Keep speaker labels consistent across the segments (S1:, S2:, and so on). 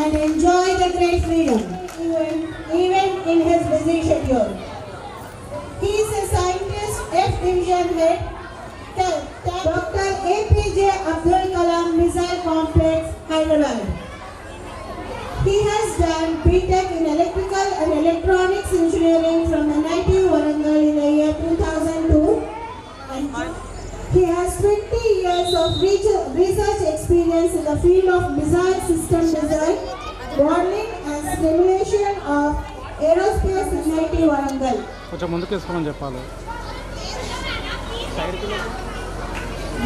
S1: and enjoy the great freedom, even in his busy schedule. He is a scientist, F Division Head, Dr. APJ Abdul Kalam Missile Complex, Hyderabad. He has done B.Tech in Electrical and Electronics Engineering from the NIT Warangal in the year 2002, and he has 20 years of research experience in the field of missile system design, modeling and simulation of aerospace IIT Warangal.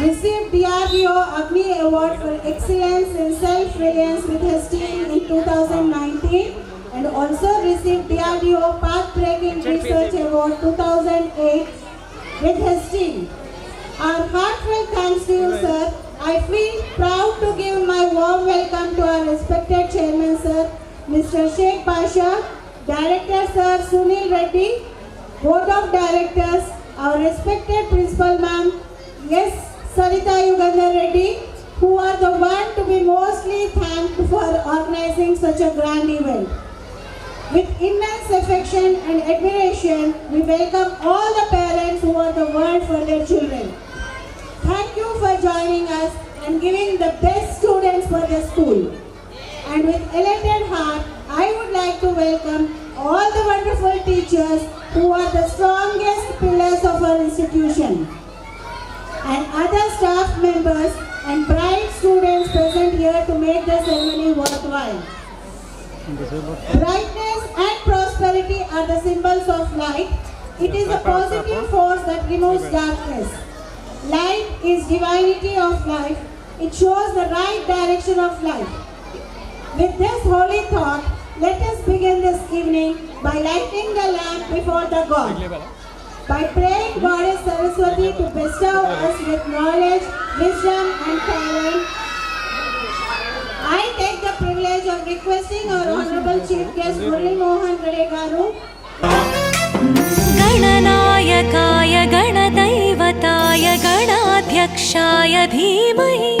S1: Received DRDO Agni Award for Excellence in Self-Reliance with his team in 2019 and also received DRDO Path-Breaking Research Award 2008 with his team. Our heartfelt thanks to you, sir. I feel proud to give my warm welcome to our respected chairman, sir, Mr. Sheikh Pasha, Director, Sir Sunil Reddy, Board of Directors, our respected Principal Ma'am, yes, Sarita Yugandhar Reddy, who are the one to be mostly thanked for organizing such a grand event. With immense affection and admiration, we welcome all the parents who are the world for their children. Thank you for joining us and giving the best students for the school. And with elated heart, I would like to welcome all the wonderful teachers who are the strongest pillars of our institution, and other staff members and bright students present here to make the ceremony worthwhile. Brightness and prosperity are the symbols of light. It is a positive force that removes darkness. Light is divinity of life. It shows the right direction of life. With this holy thought, let us begin this evening by lighting the lamp before the God. By praying Goddess Saraswati to bestow us with knowledge, wisdom and talent, I take the privilege of requesting our Honorable Chief Guest Murli Mohan Gade Garu.
S2: गणनायकाय गणदैवताय गणाध्यक्षाय धीमहि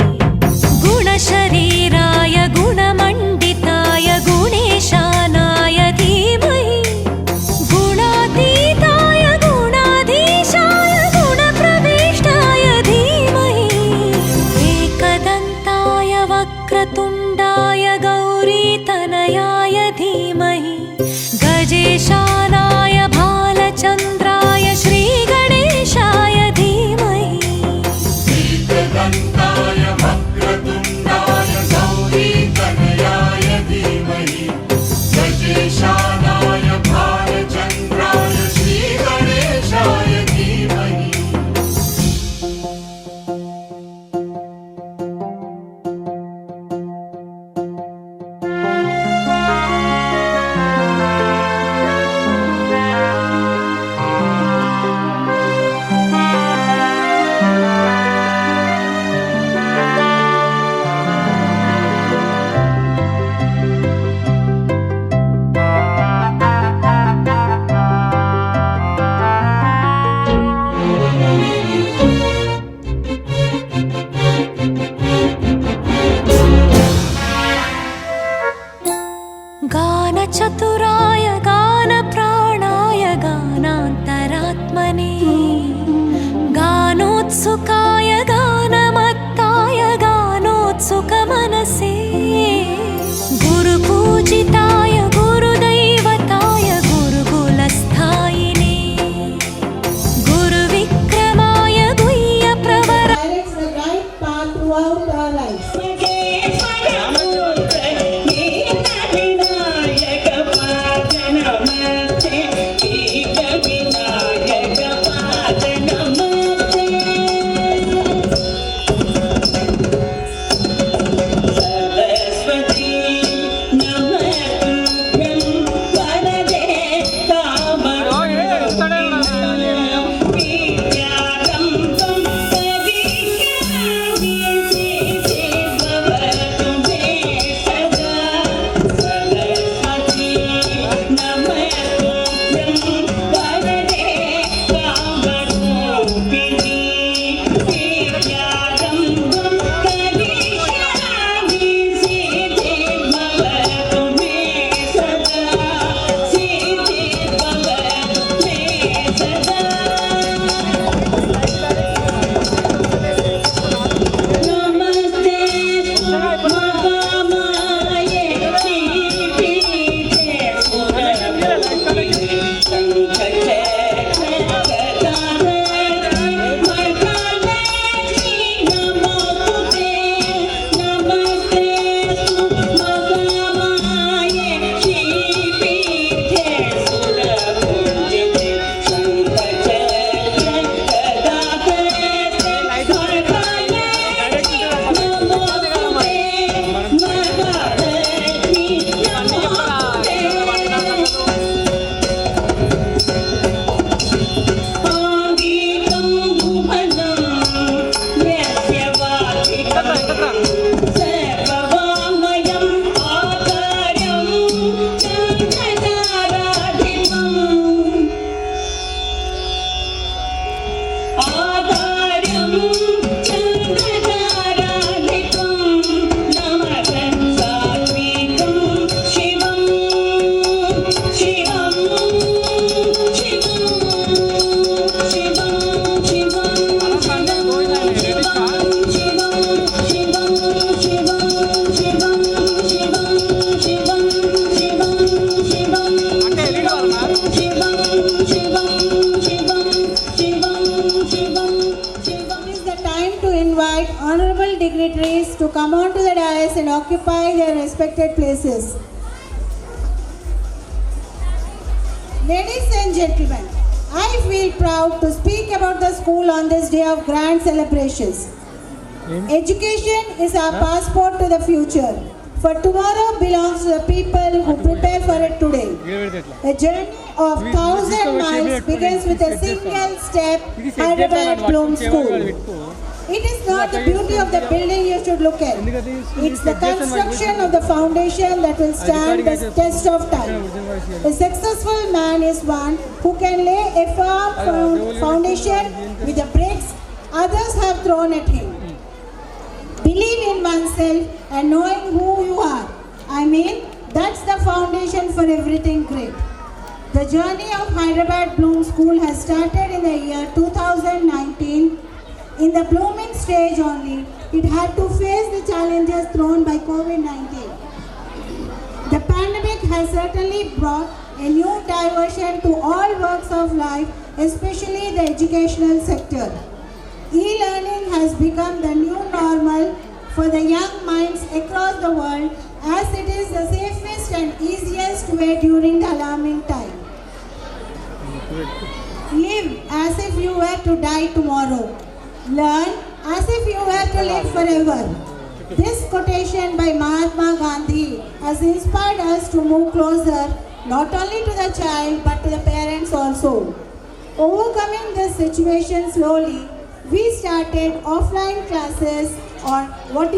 S2: गुणशरीराय गुणमण्डिताय गुणेशानाय धीमहि गुणातीताय गुणाधीशाय गुणप्रविष्टाय धीमहि एकदन्ताय वक्रतुण्डाय गौरीतनयाय धीमहि गजेशानाय भालचन्द्राय श्रीगणेशाय धीमहि
S3: एकदन्ताय वक्रतुण्डाय गौरीतनयाय धीमहि गजेशानाय भालचन्द्राय श्रीगणेशाय धीमहि
S2: गानचतुराय गानप्राणाय गानान्तरात्मने गानोत्सुकाय गानमत्ताय गानोत्सुकमनसे गुरुपूजिताय गुरुदैवताय गुरुकुलस्थायिने गुरुविक्रमाय गुह्यप्रवर
S1: Directs the right path throughout our lives. Honorable dignitaries to come on to the dais and occupy their respected places. Ladies and gentlemen, I feel proud to speak about the school on this day of grand celebrations. Education is our passport to the future, for tomorrow belongs to the people who prepare for it today. A journey of 1,000 miles begins with a single step, Hyderabad Bloom School. It is not the beauty of the building you should look at. It's the construction of the foundation that will stand the test of time. A successful man is one who can lay a firm foundation with the bricks others have thrown at him. Believe in oneself and knowing who you are. That's the foundation for everything great. The journey of Hyderabad Bloom School has started in the year 2019. In the blooming stage only, it had to face the challenges thrown by COVID-19. The pandemic has certainly brought a new diversion to all walks of life, especially the educational sector. E-learning has become the new normal for the young minds across the world, as it is the safest and easiest way during the alarming time. Live as if you were to die tomorrow. Learn as if you were to live forever. This quotation by Mahatma Gandhi has inspired us to move closer not only to the child but to the parents also. Overcoming this situation slowly, we started offline classes or what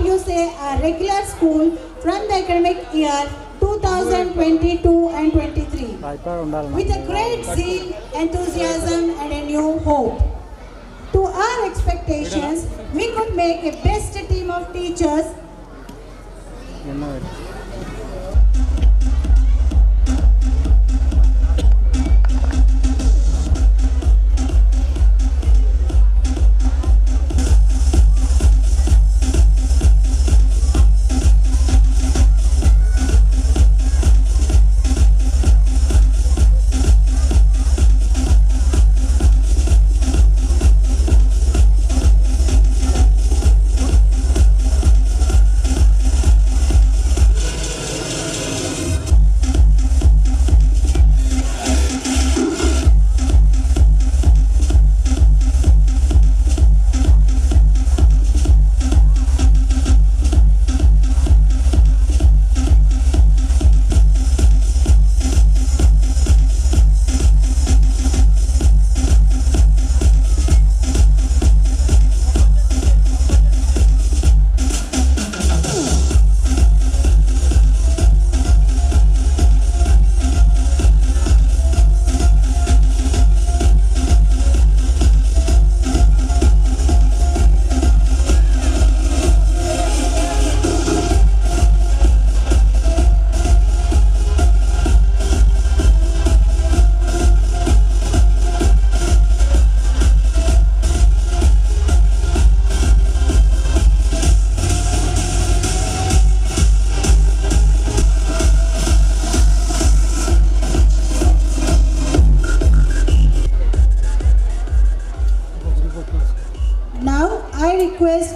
S1: you say a regular school from the academic year 2022 and 23 with a great zeal, enthusiasm and a new hope. To our expectations, we could make a best team of teachers.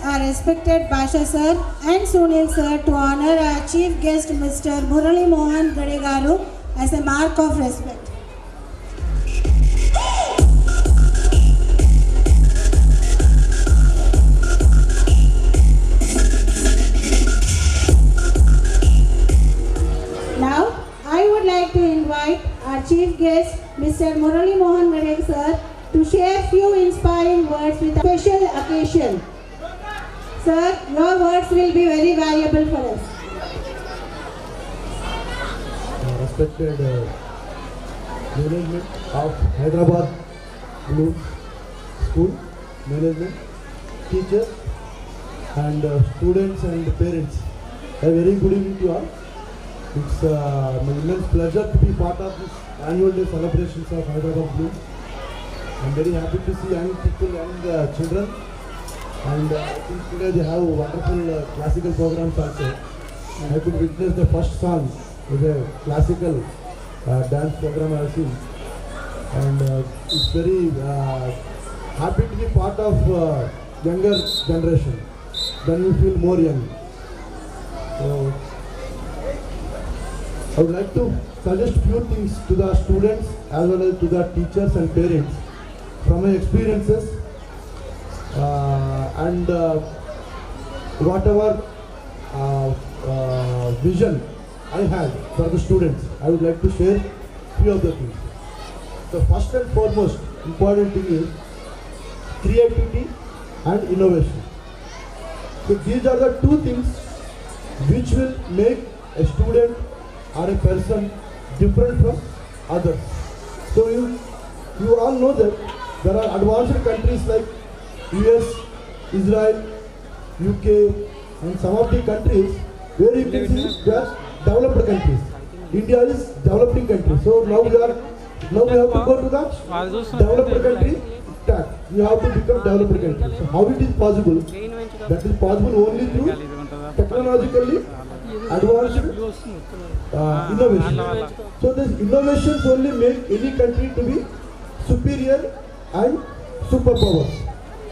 S1: Our respected Basha sir and Sunil sir to honor our chief guest Mr. Murali Mohan Gadegaru as a mark of respect. Now I would like to invite our chief guest Mr. Murali Mohan Gadegaru sir to share few inspiring words with a special occasion. Sir, your words will be very valuable for us.
S4: Respected management of Hyderabad Blue School, management, teachers and students and parents. A very good evening to all. It's my immense pleasure to be part of this annual day celebrations of Hyderabad Blue. I'm very happy to see young people, young children, and I think today they have wonderful classical programs also. I could witness the first song with a classical dance program I have seen, and it's very happy to be part of younger generation. Then you feel more young. So I would like to suggest few things to the students as well as to the teachers and parents from my experiences and whatever vision I had for the students. I would like to share few of the things. The first and foremost important thing is creativity and innovation. So these are the two things which will make a student or a person different from others. So you all know that there are advanced countries like US, Israel, UK and some of the countries where you can see they are developed countries. India is developing country. So now we have to go to the developed country track. We have to become developed country. So how it is possible? That is possible only through technologically advanced innovation. So these innovations only make any country to be superior and superpower.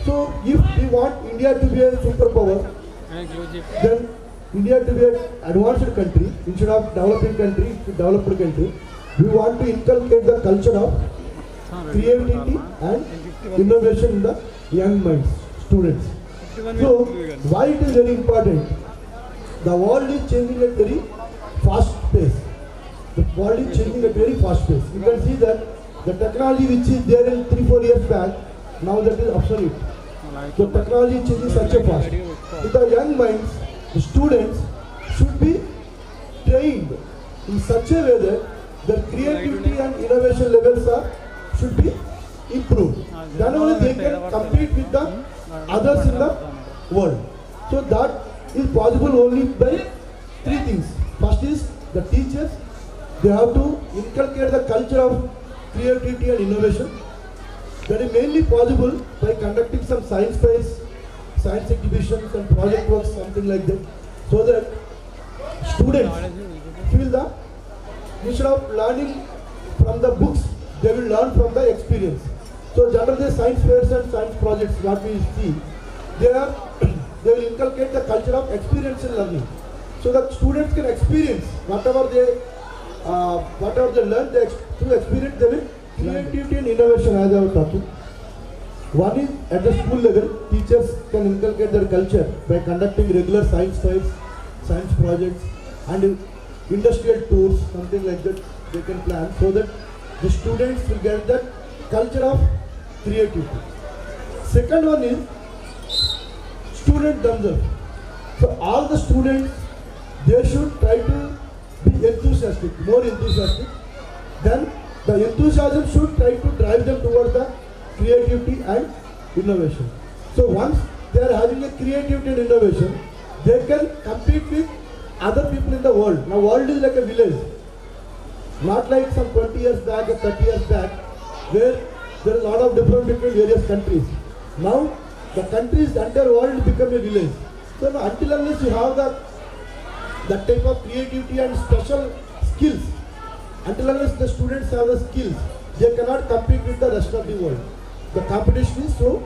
S4: So if we want India to be a superpower, then India to be an advanced country instead of developing country to developed country, we want to inculcate the culture of creativity and innovation in the young minds, students. So why it is very important? The world is changing at very fast pace. The world is changing at very fast pace. You can see that the technology which is there in 3-4 years back, now that is obsolete. So technology is changing such a fast. With the young minds, the students should be trained in such a way that their creativity and innovation levels should be improved. Then only they can compete with the others in the world. So that is possible only by three things. First is the teachers. They have to inculcate the culture of creativity and innovation. That is mainly possible by conducting some science fairs, science exhibitions and project works, something like that, so that students feel that instead of learning from the books, they will learn from the experience. So generally science fairs and science projects, what we see, they will inculcate the culture of experiential learning. So that students can experience whatever they learn, through experience they will creativity and innovation, as I was talking. One is at the school level, teachers can inculcate their culture by conducting regular science fairs, science projects and industrial tours, something like that they can plan, so that the students will get that culture of creativity. Second one is student themselves. So all the students, they should try to be enthusiastic, more enthusiastic. Then the enthusiasm should try to drive them towards the creativity and innovation. So once they are having a creativity and innovation, they can compete with other people in the world. Now world is like a village. Not like some 20 years back or 30 years back, where there are a lot of different various countries. Now the countries, the entire world become a village. So now, until unless you have that type of creativity and special skills, until unless the students have the skills, they cannot compete with the rest of the world. The competition is so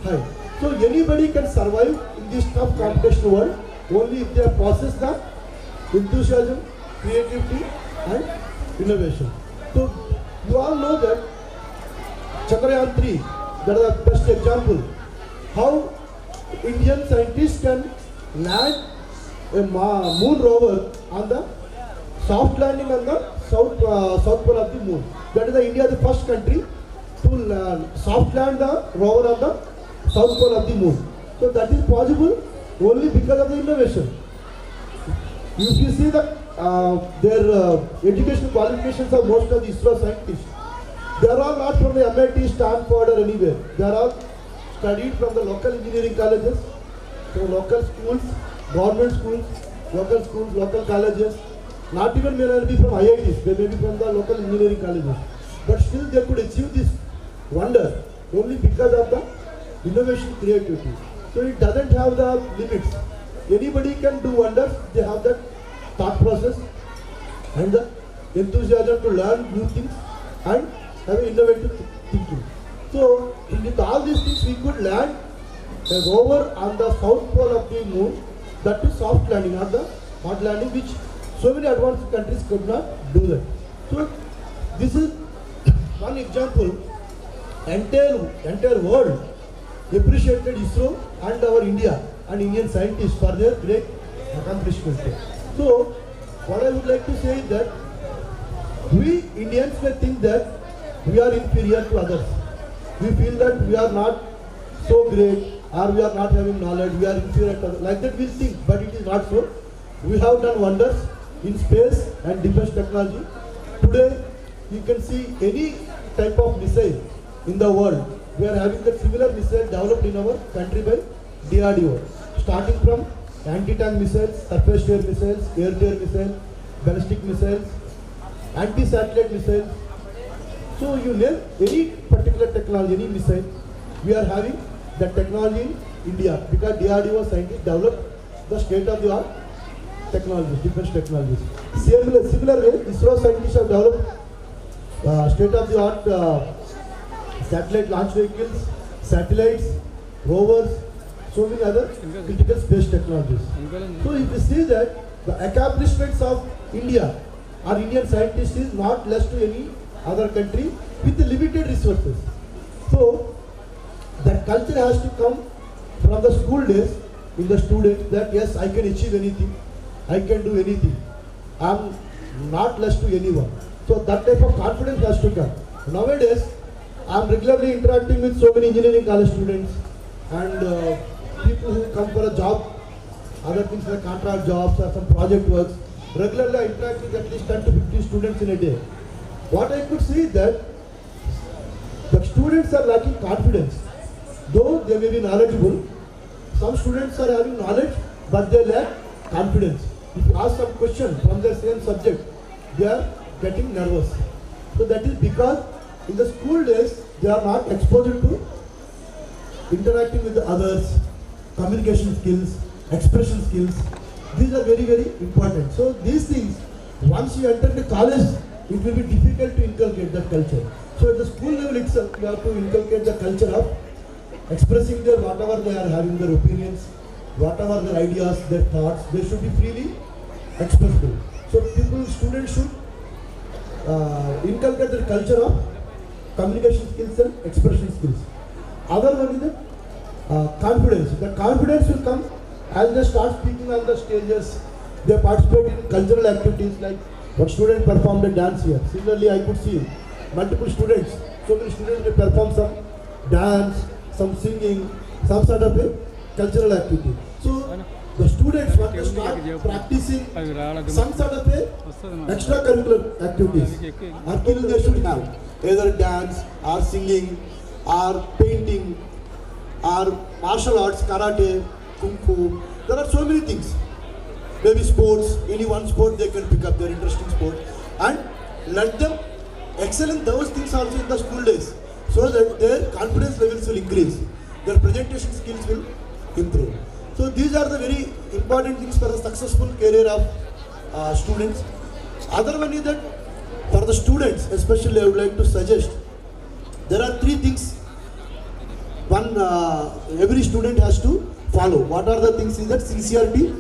S4: high. So anybody can survive in this tough competition world only if they possess the enthusiasm, creativity and innovation. So you all know that Chandrayaan 3, that is the best example how Indian scientists can land a moon rover on the soft landing on the south pole of the moon. That is India, the first country to soft land the rover on the south pole of the moon. So that is possible only because of the innovation. If you see their educational qualifications of most of the ISRO scientists, they are all not from the MIT, Stanford or anywhere. They are all studied from the local engineering colleges, from local schools, government schools, local colleges. Not even may not be from IITs, they may be from the local engineering colleges. But still they could achieve this wonder only because of the innovation creativity. So it doesn't have the limits. Anybody can do wonders. They have that thought process and the enthusiasm to learn new things and have innovative thinking. So with all these things we could land a rover on the south pole of the moon, that is soft landing, not the hard landing, which so many advanced countries could not do that. So this is one example. Entire world appreciated ISRO and our India and Indian scientists for their great accomplishment. So what I would like to say is that we Indians may think that we are inferior to others. We feel that we are not so great or we are not having knowledge, we are inferior to others. Like that we think, but it is not so. We have done wonders in space and defense technology. Today you can see any type of missile in the world. We are having that similar missile developed in our country by DRDO. Starting from anti-tank missiles, surface-to-air missiles, air-to-air missiles, ballistic missiles, anti-satellite missiles. So you name any particular technology, any missile, we are having that technology in India because DRDO scientists developed the state-of-the-art technologies, defense technologies. Similar way, ISRO scientists have developed state-of-the-art satellite launch vehicles, satellites, rovers, so many other critical space technologies. So if you see that the accomplishments of India or Indian scientists is not less to any other country with limited resources. So that culture has to come from the school days in the students that yes, I can achieve anything, I can do anything, I am not less to anyone. So that type of confidence has to come. Nowadays, I am regularly interacting with so many engineering college students and people who come for a job, other things like contract jobs or some project works. Regularly I interact with at least 10 to 15 students in a day. What I could see is that the students are lacking confidence. Though they may be knowledgeable, some students are having knowledge but they lack confidence. If you ask some question from the same subject, they are getting nervous. So that is because in the school days, they are not exposed to interacting with the others, communication skills, expression skills. These are very, very important. So these things, once you enter the college, it will be difficult to inculcate that culture. So at the school level itself, you have to inculcate the culture of expressing their whatever they are having, their opinions, whatever their ideas, their thoughts, they should be freely expressible. So students should inculcate the culture of communication skills and expression skills. Other one is the confidence. The confidence will come as they start speaking on the stages. They participate in cultural activities like one student performed a dance here. Similarly, I could see multiple students. So many students may perform some dance, some singing, some sort of a cultural activity. So the students want to start practicing some sort of a extracurricular activities or skill they should have. Either dance or singing or painting or martial arts, karate, kung fu. There are so many things. Maybe sports, any one sport they can pick up, their interesting sport, and let them excel in those things also in the school days, so that their confidence levels will increase, their presentation skills will improve. So these are the very important things for the successful career of students. Other one is that for the students, especially I would like to suggest, there are three things one every student has to follow. What are the things is that sincerity,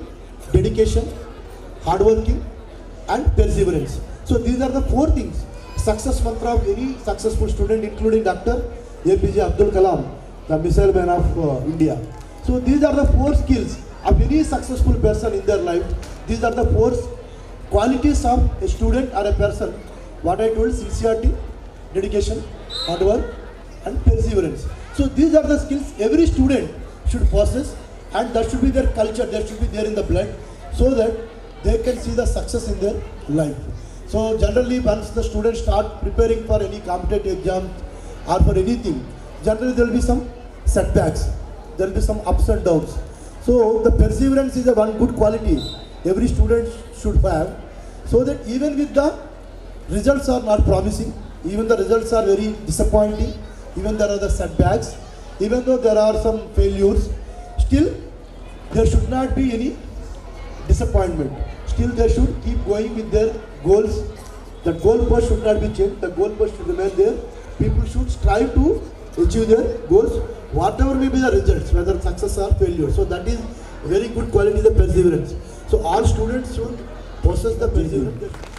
S4: dedication, hard working and perseverance. So these are the four things, success mantra of any successful student, including Dr. APJ Abdul Kalam, the missile man of India. So these are the four skills of any successful person in their life. These are the four qualities of a student or a person. What I told, sincerity, dedication, hard work and perseverance. So these are the skills every student should possess and that should be their culture, that should be there in the blood, so that they can see the success in their life. So generally once the students start preparing for any competitive exam or for anything, generally there will be some setbacks, there will be some ups and downs. So the perseverance is a one good quality every student should have, so that even with the results are not promising, even the results are very disappointing, even there are the setbacks, even though there are some failures, still there should not be any disappointment. Still they should keep going with their goals. The goalpost should not be changed, the goalpost should remain there. People should strive to achieve their goals, whatever may be the results, whether success or failure. So that is very good quality, the perseverance. So all students should possess the perseverance.